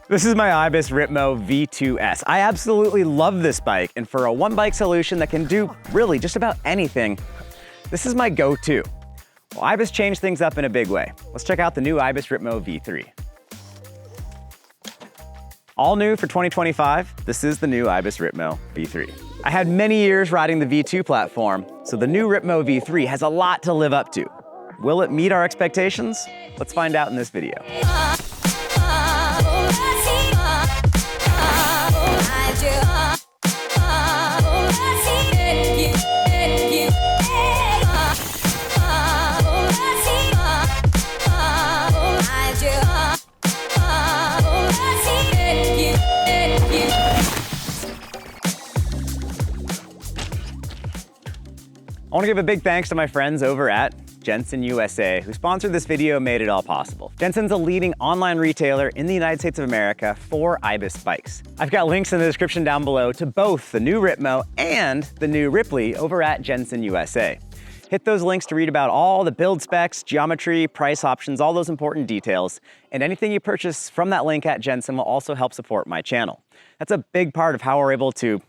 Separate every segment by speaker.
Speaker 1: This is my Ibis Ripmo V2S. I absolutely love this bike, and for a one-bike solution that can do really just about anything, this is my go-to. Well, Ibis changed things up in a big way. Let's check out the new Ibis Ripmo V3. All new for 2025, this is the new Ibis Ripmo V3. I had many years riding the V2 platform, so the new Ripmo V3 has a lot to live up to. Will it meet our expectations? Let's find out in this video. I want to give a big thanks to my friends over at Jensen USA, who sponsored this video and made it all possible. Jensen's a leading online retailer in the United States of America for Ibis bikes. I've got links in the description down below to both the new Ripmo and the new Ripley over at Jensen USA. Hit those links to read about all the build specs, geometry, price options, all those important details, and anything you purchase from that link at Jensen will also help support my channel. That's a big part of how we're able to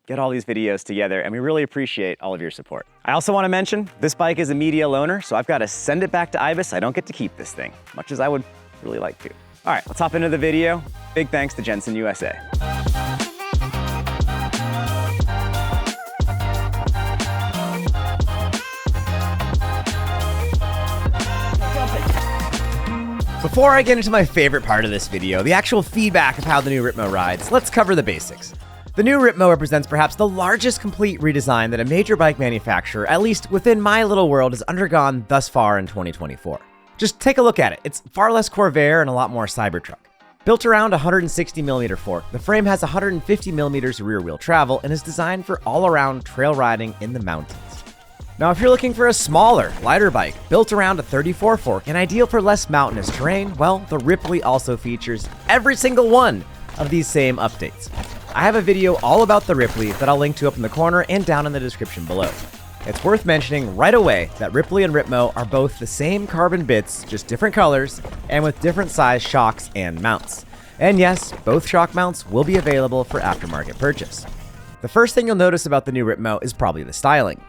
Speaker 1: get all these videos together, and we really appreciate all of your support. I also want to mention, this bike is a media loaner, so I've got to send it back to Ibis. I don't get to keep this thing, much as I would really like to. All right, let's hop into the video. Big thanks to Jensen USA. Before I get into my favorite part of this video, the actual feedback of how the new Ripmo rides, let's cover the basics. The new Ripmo represents perhaps the largest complete redesign that a major bike manufacturer, at least within my little world, has undergone thus far in 2024. Just take a look at it. It's far less Corvair and a lot more Cybertruck. Built around a 160mm fork, the frame has 150mm rear wheel travel and is designed for all-around trail riding in the mountains. Now, if you're looking for a smaller, lighter bike built around a 34 fork and ideal for less mountainous terrain, well, the Ripley also features every single one of these same updates. I have a video all about the Ripley that I'll link to up in the corner and down in the description below. It's worth mentioning right away that Ripley and Ripmo are both the same carbon bits, just different colors, and with different size shocks and mounts. And yes, both shock mounts will be available for aftermarket purchase. The first thing you'll notice about the new Ripmo is probably the styling.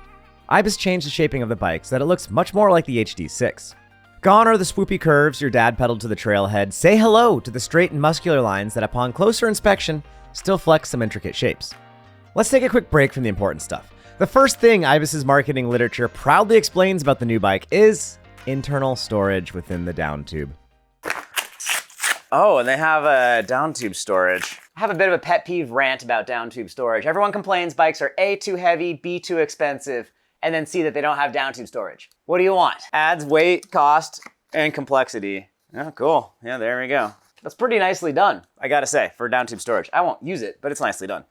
Speaker 1: Ibis changed the shaping of the bike so that it looks much more like the HD6. Gone are the swoopy curves your dad pedaled to the trailhead. Say hello to the straight and muscular lines that upon closer inspection still flex some intricate shapes. Let's take a quick break from the important stuff. The first thing Ibis's marketing literature proudly explains about the new bike is internal storage within the down tube. Oh, and they have a down tube storage. I have a bit of a pet peeve rant about down tube storage. Everyone complains bikes are A, too heavy, B, too expensive, and then C, that they don't have down tube storage. What do you want? Adds weight, cost, and complexity. Oh, cool. Yeah, there we go. That's pretty nicely done, I gotta say, for down tube storage. I won't use it, but it's nicely done.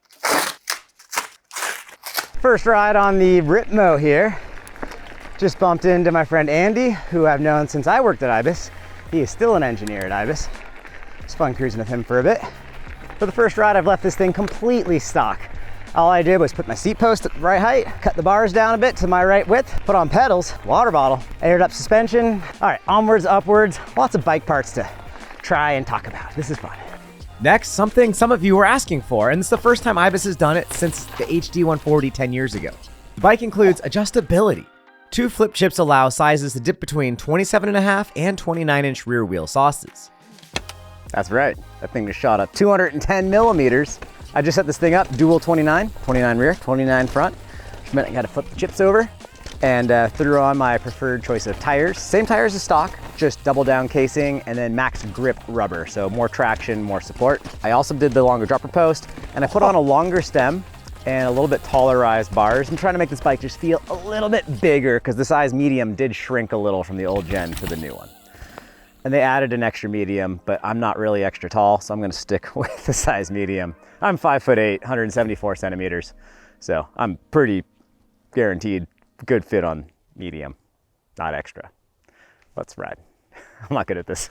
Speaker 1: First ride on the Ripmo here. Just bumped into my friend Andy, who I've known since I worked at Ibis. He is still an engineer at Ibis. It's fun cruising with him for a bit. For the first ride, I've left this thing completely stock. All I did was put my seat post at the right height, cut the bars down a bit to my right width, put on pedals, water bottle, aired up suspension. All right, onwards, upwards, lots of bike parts to try and talk about. This is fun. Next, something some of you were asking for, and it's the first time Ibis has done it since the HD 140 10 years ago. The bike includes adjustability. 2 flip chips allow sizes to dip between 27.5 and 29-inch rear wheel sauces. That's right, that thing just shot up 210mm. I just set this thing up, dual 29 rear, 29 front, which meant I gotta flip the chips over and threw on my preferred choice of tires. Same tires as stock, just double down casing and then max grip rubber, so more traction, more support. I also did the longer dropper post, and I put on a longer stem and a little bit taller-ized bars. I'm trying to make this bike just feel a little bit bigger because the size medium did shrink a little from the old gen to the new one. And they added an extra medium, but I'm not really extra tall, so I'm gonna stick with the size medium. I'm 5'8", 174 centimeters, so I'm pretty guaranteed good fit on medium, not extra. Let's ride. I'm not good at this.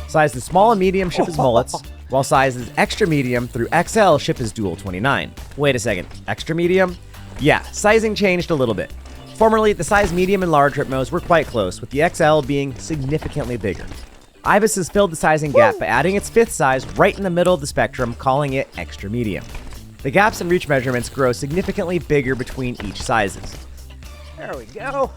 Speaker 1: Sizes small and medium ship as mullets, while sizes extra medium through XL ship as dual 29. Wait a second, extra medium? Yeah, sizing changed a little bit. Formerly, the size medium and large Ripmos were quite close, with the XL being significantly bigger.
Speaker 2: Ibis has filled the sizing gap by adding its 5th size right in the middle of the spectrum, calling it extra medium. The gaps in reach measurements grow significantly bigger between each sizes.
Speaker 1: There we go.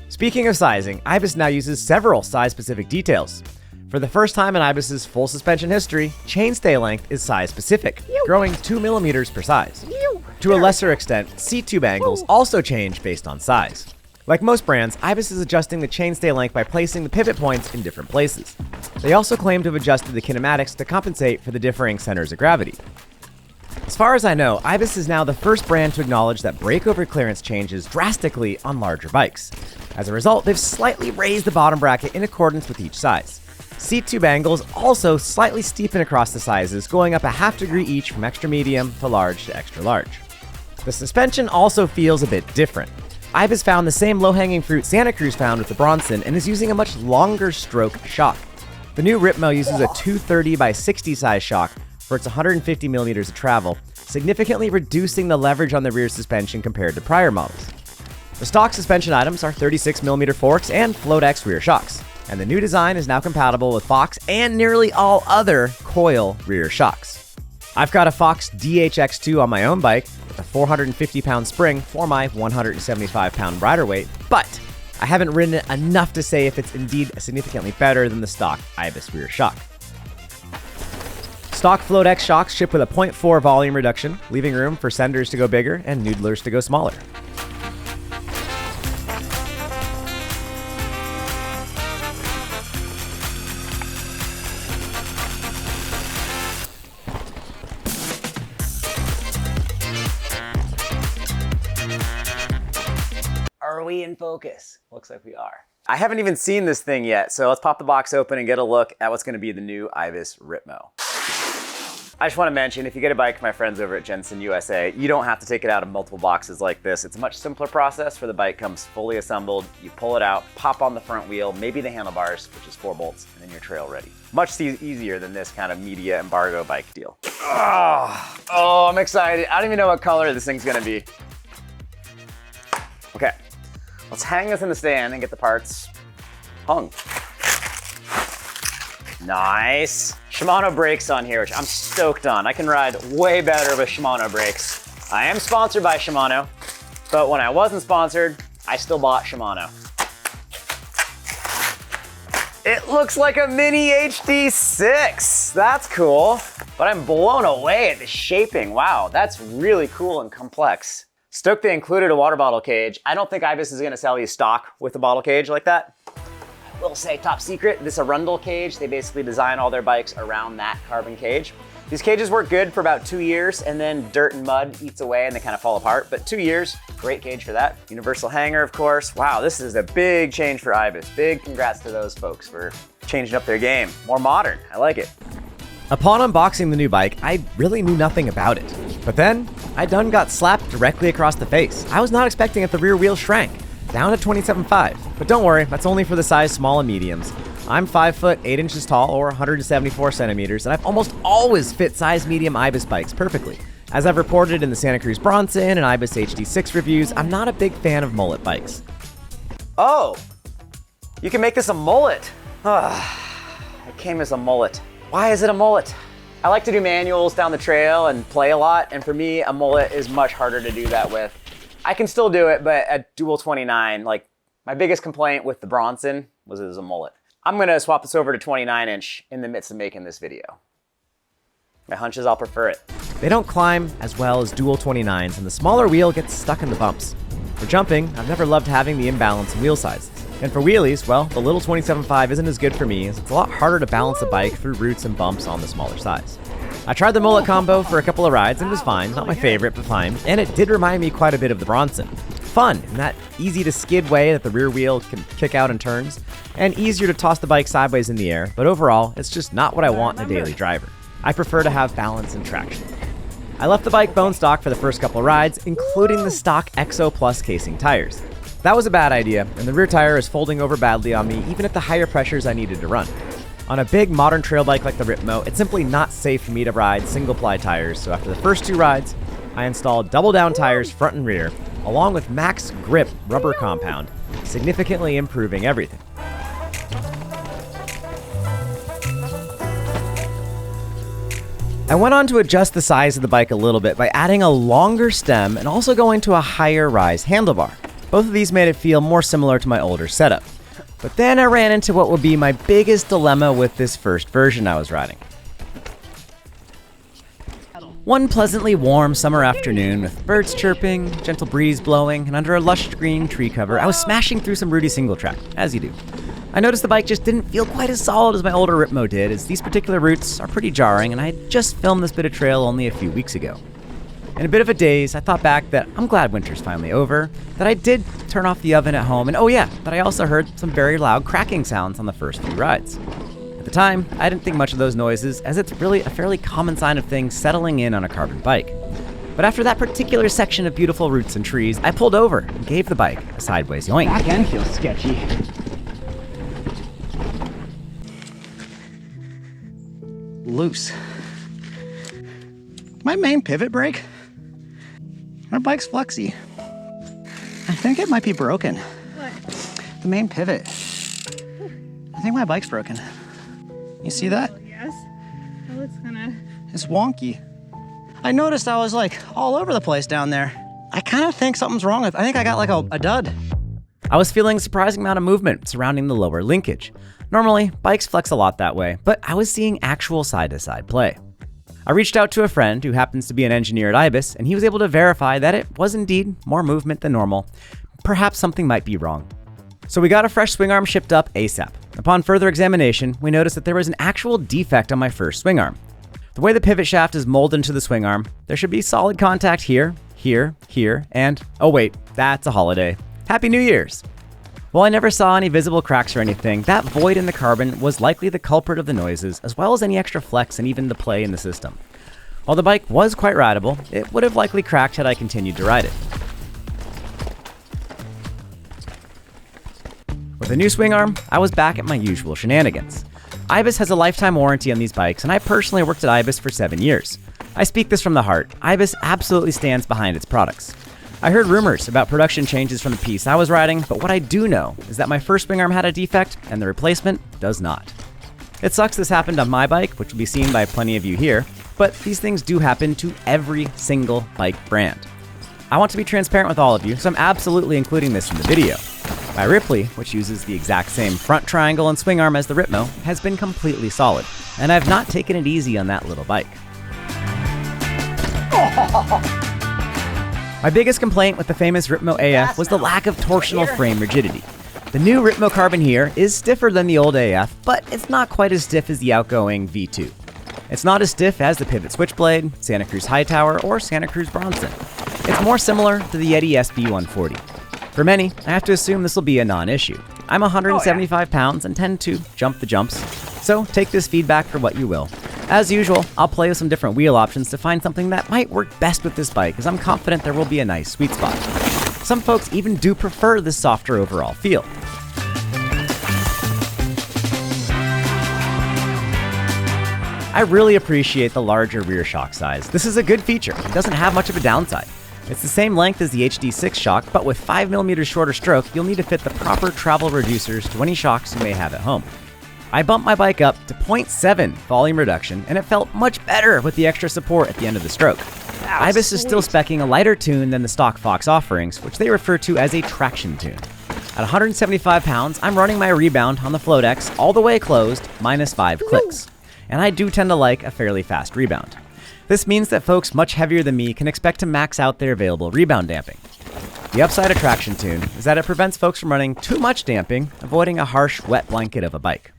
Speaker 2: Speaking of sizing, Ibis now uses several size-specific details. For the first time in Ibis's full suspension history, chainstay length is size-specific, growing 2 millimeters per size. To a lesser extent, seat tube angles also change based on size. Like most brands, Ibis is adjusting the chainstay length by placing the pivot points in different places. They also claim to have adjusted the kinematics to compensate for the differing centers of gravity. As far as I know, Ibis is now the first brand to acknowledge that breakover clearance changes drastically on larger bikes. As a result, they've slightly raised the bottom bracket in accordance with each size. Seat tube angles also slightly steepen across the sizes, going up a half degree each from extra medium to large to extra large. The suspension also feels a bit different. Ibis found the same low-hanging fruit Santa Cruz found with the Bronson and is using a much longer stroke shock. The new Ripmo uses a 230 by 60 size shock for its 150 millimeters of travel, significantly reducing the leverage on the rear suspension compared to prior models. The stock suspension items are 36 millimeter forks and Float-X rear shocks, and the new design is now compatible with Fox and nearly all other coil rear shocks. I've got a Fox DHX2 on my own bike with a 450-pound spring for my 175-pound rider weight, but I haven't ridden it enough to say if it's indeed significantly better than the stock Ibis rear shock. Stock Float-X shocks ship with a 0.4 volume reduction, leaving room for senders to go bigger and noodlers to go smaller.
Speaker 1: Are we in focus? Looks like we are. I haven't even seen this thing yet, so let's pop the box open and get a look at what's gonna be the new Ibis Ripmo. I just wanna mention, if you get a bike from my friends over at Jensen USA, you don't have to take it out of multiple boxes like this. It's a much simpler process where the bike comes fully assembled. You pull it out, pop on the front wheel, maybe the handlebars, which is 4 bolts, and then you're trail ready. Much easier than this kind of media embargo bike deal. Oh, I'm excited. I don't even know what color this thing's gonna be. Okay. Let's hang this in the stand and get the parts hung. Nice. Shimano brakes on here, which I'm stoked on. I can ride way better with Shimano brakes. I am sponsored by Shimano, but when I wasn't sponsored, I still bought Shimano. It looks like a mini HD6. That's cool, but I'm blown away at the shaping. Wow, that's really cool and complex. Stoked they included a water bottle cage. I don't think Ibis is gonna sell you stock with a bottle cage like that. I will say, top secret, this Arundel cage. They basically design all their bikes around that carbon cage. These cages work good for about 2 years, and then dirt and mud eats away and they kind of fall apart. But 2 years, great cage for that. Universal hanger, of course. Wow, this is a big change for Ibis. Big congrats to those folks for changing up their game. More modern, I like it.
Speaker 2: Upon unboxing the new bike, I really knew nothing about it. But then, I done got slapped directly across the face. I was not expecting that the rear wheel shrank, down to 27.5. But don't worry, that's only for the size small and mediums. I'm 5 foot 8 inches tall, or 174 centimeters, and I've almost always fit size medium Ibis bikes perfectly. As I've reported in the Santa Cruz Bronson and Ibis HD6 reviews, I'm not a big fan of mullet bikes.
Speaker 1: Oh, you can make this a mullet. It came as a mullet. Why is it a mullet? I like to do manuals down the trail and play a lot, and for me, a mullet is much harder to do that with. I can still do it, but at dual 29, like my biggest complaint with the Bronson was it was a mullet. I'm gonna swap this over to 29 inch in the midst of making this video. My hunch is I'll prefer it.
Speaker 2: They don't climb as well as dual 29s, and the smaller wheel gets stuck in the bumps. For jumping, I've never loved having the imbalance in wheel sizes. And for wheelies, well, the little 27.5 isn't as good for me, as it's a lot harder to balance a bike through roots and bumps on the smaller size. I tried the mullet combo for a couple of rides and it was fine, not my favorite, but fine, and it did remind me quite a bit of the Bronson. Fun in that easy to skid way that the rear wheel can kick out in turns, and easier to toss the bike sideways in the air, but overall, it's just not what I want in a daily driver. I prefer to have balance and traction. I left the bike bone stock for the first couple of rides, including the stock Exo Plus casing tires. That was a bad idea, and the rear tire is folding over badly on me even at the higher pressures I needed to run. On a big modern trail bike like the Ripmo, it's simply not safe for me to ride single-ply tires, so after the first 2 rides, I installed double-down tires front and rear, along with Max Grip rubber compound, significantly improving everything. I went on to adjust the size of the bike a little bit by adding a longer stem and also going to a higher rise handlebar. Both of these made it feel more similar to my older setup. But then I ran into what would be my biggest dilemma with this first version I was riding. One pleasantly warm summer afternoon with birds chirping, gentle breeze blowing, and under a lush green tree cover, I was smashing through some Rudy single track, as you do. I noticed the bike just didn't feel quite as solid as my older Ripmo did, as these particular routes are pretty jarring, and I had just filmed this bit of trail only a few weeks ago. In a bit of a daze, I thought back that I'm glad winter's finally over, that I did turn off the oven at home, and oh yeah, that I also heard some very loud cracking sounds on the first few rides. At the time, I didn't think much of those noises, as it's really a fairly common sign of things settling in on a carbon bike. But after that particular section of beautiful roots and trees, I pulled over and gave the bike a sideways yoink.
Speaker 1: Back end feels sketchy. Loose. My main pivot brake? My bike's flexy. I think it might be broken.
Speaker 3: What?
Speaker 1: The main pivot. I think my bike's broken. You see that?
Speaker 3: Yes. That looks kind of...
Speaker 1: It's wonky. I noticed I was like all over the place down there. I kind of think something's wrong. I think I got like a dud.
Speaker 2: I was feeling a surprising amount of movement surrounding the lower linkage. Normally, bikes flex a lot that way, but I was seeing actual side-to-side play. I reached out to a friend who happens to be an engineer at Ibis, and he was able to verify that it was indeed more movement than normal. Perhaps something might be wrong. So we got a fresh swing arm shipped up ASAP. Upon further examination, we noticed that there was an actual defect on my first swing arm. The way the pivot shaft is molded into the swing arm, there should be solid contact here, here, here, and oh wait, that's a holiday. Happy New Year's! While I never saw any visible cracks or anything, that void in the carbon was likely the culprit of the noises, as well as any extra flex and even the play in the system. While the bike was quite rideable, it would have likely cracked had I continued to ride it. With a new swing arm, I was back at my usual shenanigans. Ibis has a lifetime warranty on these bikes, and I personally worked at Ibis for 7 years. I speak this from the heart. Ibis absolutely stands behind its products. I heard rumors about production changes from the piece I was riding, but what I do know is that my first swing arm had a defect, and the replacement does not. It sucks this happened on my bike, which will be seen by plenty of you here, but these things do happen to every single bike brand. I want to be transparent with all of you, so I'm absolutely including this in the video. My Ripley, which uses the exact same front triangle and swing arm as the Ripmo, has been completely solid, and I've not taken it easy on that little bike. My biggest complaint with the famous Ripmo AF was the lack of torsional frame rigidity. The new Ripmo Carbon here is stiffer than the old AF, but it's not quite as stiff as the outgoing V2. It's not as stiff as the Pivot Switchblade, Santa Cruz Hightower, or Santa Cruz Bronson. It's more similar to the Yeti SB140. For many, I have to assume this will be a non-issue. I'm 175 pounds and tend to jump the jumps, so take this feedback for what you will. As usual, I'll play with some different wheel options to find something that might work best with this bike, as I'm confident there will be a nice sweet spot. Some folks even do prefer this softer overall feel. I really appreciate the larger rear shock size. This is a good feature. It doesn't have much of a downside. It's the same length as the HD6 shock, but with 5mm shorter stroke, you'll need to fit the proper travel reducers to any shocks you may have at home. I bumped my bike up to 0.7 volume reduction, and it felt much better with the extra support at the end of the stroke. Ibis is still speccing a lighter tune than the stock Fox offerings, which they refer to as a traction tune. At 175 pounds, I'm running my rebound on the Floatex all the way closed, -5 clicks. And I do tend to like a fairly fast rebound. This means that folks much heavier than me can expect to max out their available rebound damping. The upside of traction tune is that it prevents folks from running too much damping, avoiding a harsh, wet blanket of a bike.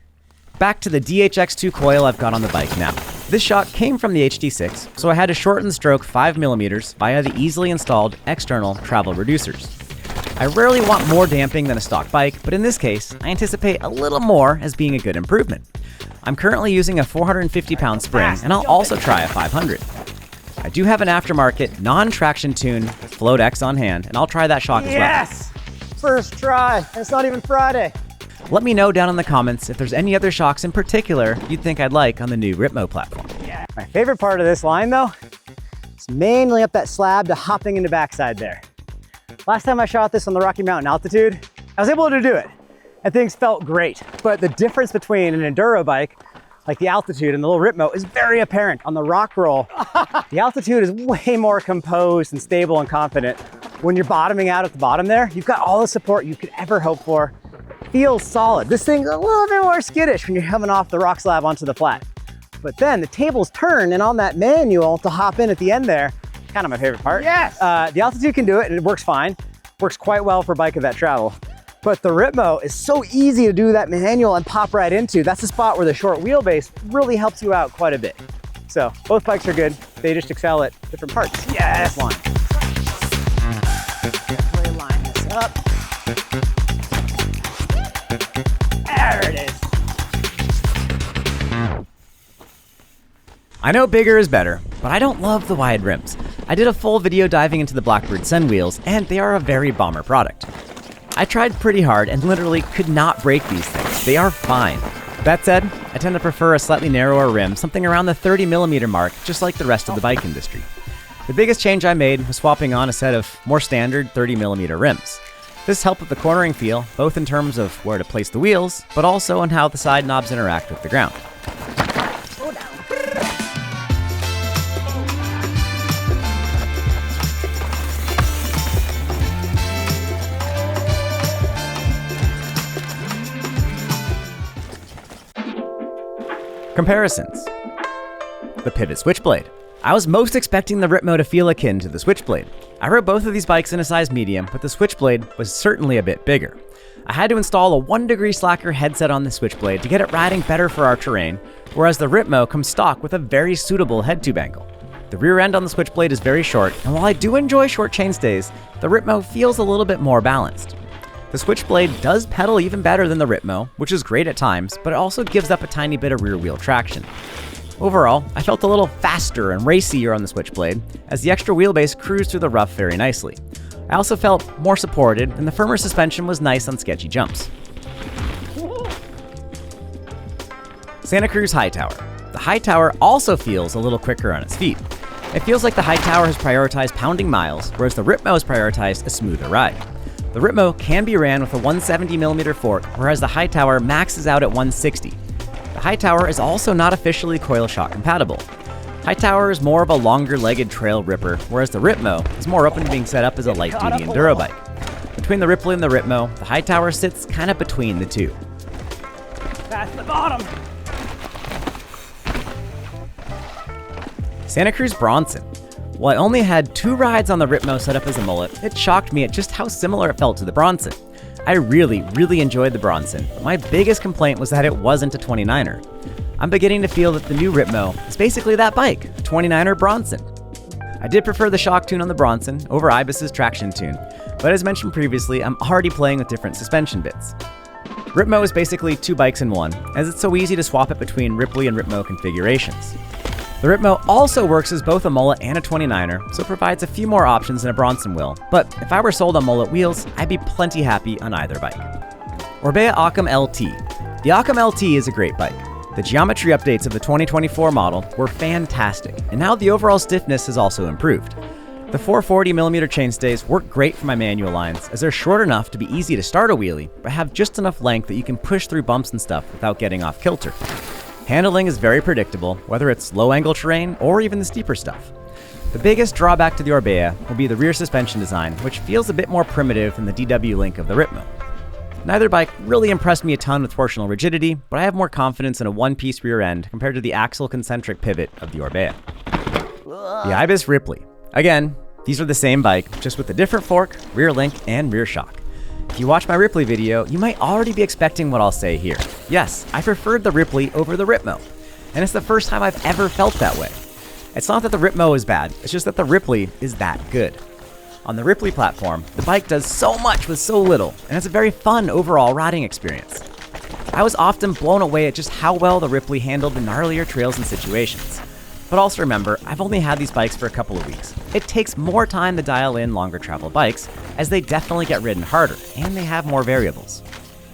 Speaker 2: Back to the DHX2 coil I've got on the bike now. This shock came from the HD6, so I had to shorten the stroke 5mm via the easily installed external travel reducers. I rarely want more damping than a stock bike, but in this case, I anticipate a little more as being a good improvement. I'm currently using a 450-pound spring, and I'll also try a 500. I do have an aftermarket, non-traction tune Floatex on hand, and I'll try that shock as well.
Speaker 1: Yes! First try, and it's not even Friday.
Speaker 2: Let me know down in the comments if there's any other shocks in particular you'd think I'd like on the new Ripmo platform.
Speaker 1: Yeah. My favorite part of this line though, is mainly up that slab to hopping into backside there. Last time I shot this on the Rocky Mountain altitude, I was able to do it, and things felt great. But the difference between an enduro bike, like the altitude in the little Ripmo is very apparent. On the rock roll, the altitude is way more composed and stable and confident. When you're bottoming out at the bottom there, you've got all the support you could ever hope for. Feels solid. This thing's a little bit more skittish when you're coming off the rock slab onto the flat. But then the tables turn, and on that manual to hop in at the end there, kind of my favorite part.
Speaker 2: Yes!
Speaker 1: The altitude can do it, and it works fine. Works quite well for a bike of that travel. But the Ripmo is so easy to do that manual and pop right into. That's the spot where the short wheelbase really helps you out quite a bit. So both bikes are good. They just excel at different parts.
Speaker 2: Yes!
Speaker 1: One. Carefully line this up. There it is.
Speaker 2: I know bigger is better, but I don't love the wide rims. I did a full video diving into the Blackbird Sun wheels, and they are a very bomber product. I tried pretty hard and literally could not break these things. They are fine. That said, I tend to prefer a slightly narrower rim, something around the 30mm mark, just like the rest of the bike industry. The biggest change I made was swapping on a set of more standard 30mm rims. This helped with the cornering feel, both in terms of where to place the wheels, but also on how the side knobs interact with the ground. Comparisons. The pivot switchblade. I was most expecting the Ripmo to feel akin to the switchblade. I rode both of these bikes in a size medium, but the switchblade was certainly a bit bigger. I had to install a 1 degree slacker headset on the switchblade to get it riding better for our terrain, whereas the Ripmo comes stock with a very suitable head tube angle. The rear end on the switchblade is very short, and while I do enjoy short chainstays, the Ripmo feels a little bit more balanced. The switchblade does pedal even better than the Ripmo, which is great at times, but it also gives up a tiny bit of rear wheel traction. Overall, I felt a little faster and racier on the switchblade, as the extra wheelbase cruised through the rough very nicely. I also felt more supported, and the firmer suspension was nice on sketchy jumps. Santa Cruz Hightower. The Hightower also feels a little quicker on its feet. It feels like the Hightower has prioritized pounding miles, whereas the Ripmo has prioritized a smoother ride. The Ripmo can be ran with a 170mm fork, whereas the Hightower maxes out at 160. The Hightower is also not officially coil shock compatible. Hightower is more of a longer-legged trail ripper, whereas the Ripmo is more open to being set up as a light-duty enduro bike. Between the Ripley and the Ripmo, the Hightower sits kind of between the two.
Speaker 1: That's the bottom.
Speaker 2: Santa Cruz Bronson. While I only had 2 rides on the Ripmo set up as a mullet, it shocked me at just how similar it felt to the Bronson. I really enjoyed the Bronson, but my biggest complaint was that it wasn't a 29er. I'm beginning to feel that the new Ripmo is basically that bike, a 29er Bronson. I did prefer the shock tune on the Bronson over Ibis's traction tune, but as mentioned previously, I'm already playing with different suspension bits. Ripmo is basically 2 bikes in one, as it's so easy to swap it between Ripley and Ripmo configurations. The Ripmo also works as both a mullet and a 29er, so it provides a few more options than a Bronson will, but if I were sold on mullet wheels, I'd be plenty happy on either bike. Orbea Occam LT. The Occam LT is a great bike. The geometry updates of the 2024 model were fantastic, and now the overall stiffness has also improved. The 440mm chainstays work great for my manual lines, as they're short enough to be easy to start a wheelie, but have just enough length that you can push through bumps and stuff without getting off kilter. Handling is very predictable, whether it's low-angle terrain or even the steeper stuff. The biggest drawback to the Orbea will be the rear suspension design, which feels a bit more primitive than the DW Link of the Ripmo. Neither bike really impressed me a ton with torsional rigidity, but I have more confidence in a one-piece rear end compared to the axle concentric pivot of the Orbea. The Ibis Ripley. Again, these are the same bike, just with a different fork, rear link, and rear shock. If you watch my Ripley video, you might already be expecting what I'll say here. Yes, I preferred the Ripley over the Ripmo, and it's the first time I've ever felt that way. It's not that the Ripmo is bad, it's just that the Ripley is that good. On the Ripley platform, the bike does so much with so little, and it's a very fun overall riding experience. I was often blown away at just how well the Ripley handled the gnarlier trails and situations. But also remember, I've only had these bikes for a couple of weeks. It takes more time to dial in longer travel bikes, as they definitely get ridden harder, and they have more variables.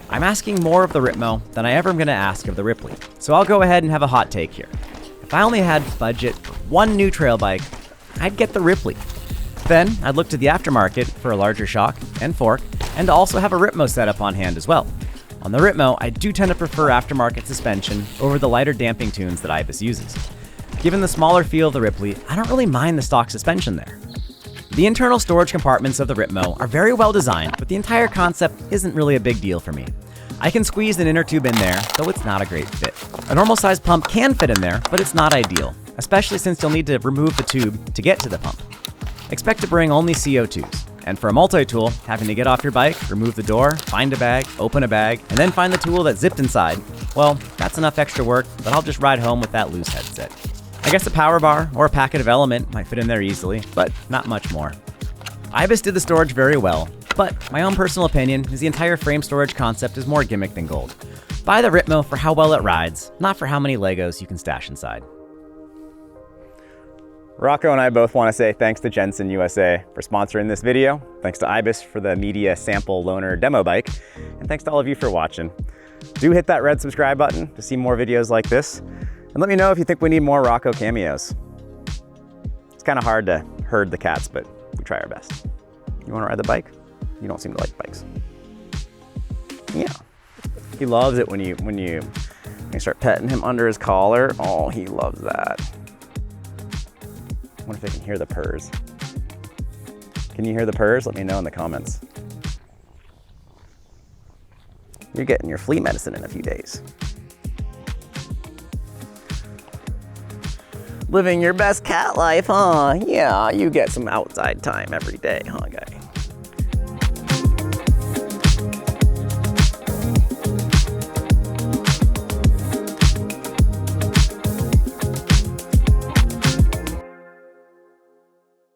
Speaker 2: I'm asking more of the Ripmo than I ever am going to ask of the Ripley, so I'll go ahead and have a hot take here. If I only had budget for one new trail bike, I'd get the Ripley. Then, I'd look to the aftermarket for a larger shock and fork, and to also have a Ripmo setup on hand as well. On the Ripmo, I do tend to prefer aftermarket suspension over the lighter damping tunes that Ibis uses. Given the smaller feel of the Ripley, I don't really mind the stock suspension there. The internal storage compartments of the Ripmo are very well designed, but the entire concept isn't really a big deal for me. I can squeeze an inner tube in there, though it's not a great fit. A normal size pump can fit in there, but it's not ideal, especially since you'll need to remove the tube to get to the pump. Expect to bring only CO2s, and for a multi-tool, having to get off your bike, remove the door, find a bag, open a bag, and then find the tool that's zipped inside, well, that's enough extra work that I'll just ride home with that loose headset. I guess a power bar or a packet of element might fit in there easily, but not much more. Ibis did the storage very well, but my own personal opinion is the entire frame storage concept is more gimmick than gold. Buy the Ripmo for how well it rides, not for how many Legos you can stash inside.
Speaker 1: Rocco and I both want to say thanks to Jensen USA for sponsoring this video, thanks to Ibis for the media sample loaner demo bike, and thanks to all of you for watching. Do hit that red subscribe button to see more videos like this, and let me know if you think we need more Rocco cameos. It's kind of hard to herd the cats, but we try our best. You want to ride the bike? You don't seem to like bikes. Yeah. He loves it when you start petting him under his collar. Oh, he loves that. I wonder if they can hear the purrs. Can you hear the purrs? Let me know in the comments. You're getting your flea medicine in a few days. Living your best cat life, huh? Yeah, you get some outside time every day, huh, guys?